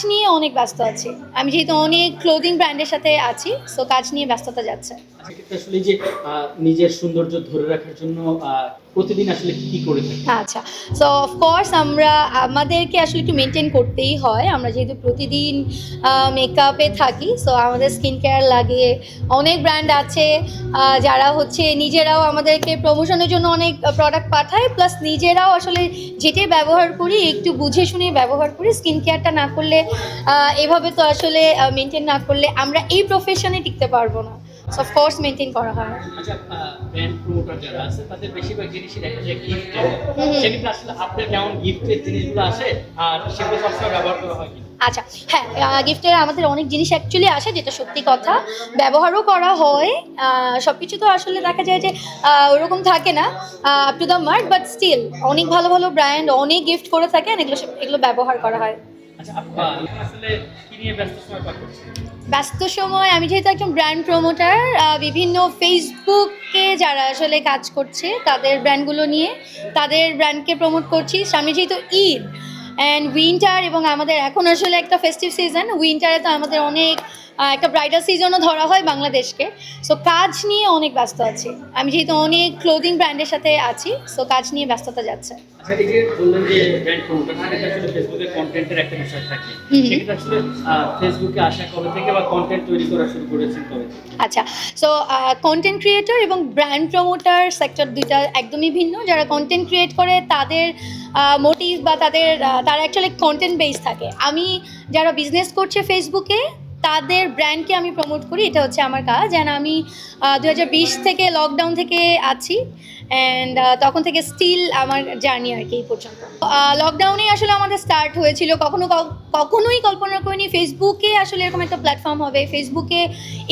নিয়ে অনেক ব্যস্ত আছি। আমি যেহেতু অনেক ক্লোদিং ব্র্যান্ডের সাথে আছি, সো কাজ নিয়ে ব্যস্ততা যাচ্ছে। সেক্ষেত্রে আসলে এই যে নিজের সৌন্দর্য ধরে রাখার জন্য প্রতিদিন আসলে কি করে থাকেন? আচ্ছা, সো অফকোর্স আমাদেরকে আসলে একটু মেনটেন করতেই হয়। আমরা যেহেতু প্রতিদিন মেকআপে থাকি, সো আমাদের স্কিন কেয়ার লাগে। অনেক ব্র্যান্ড আছে যারা হচ্ছে নিজেরাও আমাদেরকে প্রমোশনের জন্য অনেক প্রোডাক্ট পাঠায়, প্লাস নিজেরাও আসলে যেটাই ব্যবহার করি একটু বুঝে শুনে ব্যবহার করি। স্কিন কেয়ারটা না করলে, এভাবে তো আসলে মেনটেন না করলে আমরা এই প্রফেশনে টিকতে পারবো না। সো অফকোর্স মেনটেন করা হয়। আচ্ছা, ব্র্যান্ড প্রমোটার যারা আছে তাদের বেশিরভাগ জিনিসই দেখা যায় গিফট। হুম। সেক্ষেত্রে আসলে আপনার কেমন গিফটের জিনিসগুলো আসে আর সেগুলো সবসময় ব্যবহার করা হয় কি? আচ্ছা, হ্যাঁ, গিফটের আমাদের অনেক জিনিস অ্যাকচুয়ালি আসে, যেটা সত্যি কথা। ব্যবহারও করা হয়। সব কিছু তো আসলে দেখা যায় যে ওরকম থাকে না up to the mark, but still অনেক ভালো ভালো ব্র্যান্ড অনেক গিফট করে থাকে, and এগুলো ব্যবহার করা হয়। আচ্ছা, এখন আসলে কি নিয়ে ব্যস্ত সময় পার করছেন? ব্যস্ত সময় আমি যেহেতু একজন ব্র্যান্ড প্রমোটার, বিভিন্ন ফেসবুকে যারা আসলে কাজ করছে তাদের ব্র্যান্ডগুলো নিয়ে তাদের ব্র্যান্ডকে প্রমোট করছি। সামনে যেহেতু ঈদ অ্যান্ড উইন্টার, এবং আমাদের এখন আসলে একটা ফেস্টিভ সিজন, উইন্টারে তো আমাদের অনেক একটা ব্রাইডাল সিজনও ধরা হয় বাংলাদেশকে। সো কাজ নিয়ে অনেক ব্যস্ত আছি। আমি যেহেতু অনেক ক্লোদিং ব্র্যান্ডের সাথে আছি, সো কাজ নিয়ে ব্যস্ততা যাচ্ছে। আচ্ছা, এই যে বললেন যে ব্র্যান্ড প্রমোটার, সেটা আসলে ফেসবুকে কন্টেন্টের একটা বিষয় থাকে। সেক্ষেত্রে আসলে ফেসবুকে আসা কবে থেকে বা কন্টেন্ট তৈরি করা শুরু করেছেন কবে থেকে? আচ্ছা, সো কন্টেন্ট ক্রিয়েটর এবং ব্র্যান্ড প্রমোটার সেক্টর দুইটা একদমই ভিন্ন। যারা কন্টেন্ট ক্রিয়েট করে তাদের মোটিভ বা তারা অ্যাকচুয়ালি কন্টেন্ট বেস থাকে। আমি যারা বিজনেস করছে ফেসবুকে তাদের ব্র্যান্ডকে আমি প্রমোট করি, এটা হচ্ছে আমার কাজ। অ্যান্ড আমি 2020 থেকে লকডাউন থেকে আছি, অ্যান্ড তখন থেকে স্টিল আমার জার্নি আর কি এই পর্যন্ত। লকডাউনেই আসলে আমাদের স্টার্ট হয়েছিল। কখনোই কল্পনা করিনি ফেসবুকে আসলে এরকম একটা প্ল্যাটফর্ম হবে, ফেসবুকে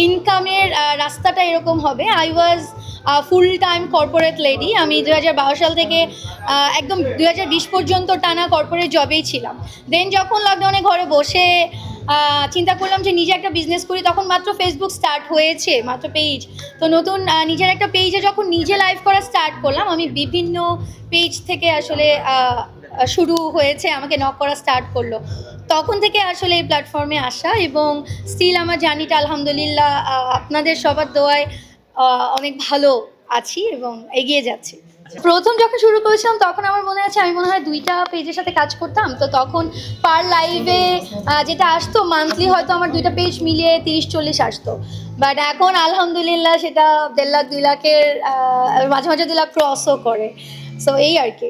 ইনকামের রাস্তাটা এরকম হবে। I was full time corporate lady. আমি 2012 সাল থেকে একদম 2020 পর্যন্ত টানা কর্পোরেট জবেই ছিলাম। দেন যখন লকডাউনে ঘরে বসে চিন্তা করলাম যে নিজে একটা বিজনেস করি, তখন মাত্র ফেসবুক স্টার্ট হয়েছে, মাত্র পেজ। তো নতুন নিজের একটা পেজে যখন নিজে লাইভ করা স্টার্ট করলাম, আমি বিভিন্ন পেজ থেকে আসলে শুরু হয়েছে, আমাকে নক করা স্টার্ট করলো। তখন থেকে আসলে এই প্ল্যাটফর্মে আসা, এবং স্টিল আমার জার্নিটা আলহামদুলিল্লাহ আপনাদের সবার দোয়ায় অনেক ভালো আছি এবং এগিয়ে যাচ্ছি। প্রথম যখন শুরু করেছিলাম তখন আমার মনে আছে আমি মনে হয় 2টা পেজের সাথে কাজ করতাম। তো তখন পার লাইভে যেটা আসতো মান্থলি, হয়তো আমার 2টা পেজ মিলিয়ে 30-40 আসতো। বাট এখন আলহামদুলিল্লাহ সেটা 1.5 লাখ 2 লাখের মাঝে মাঝে 2 লাখ ক্রসও করে। সো এই আর কি।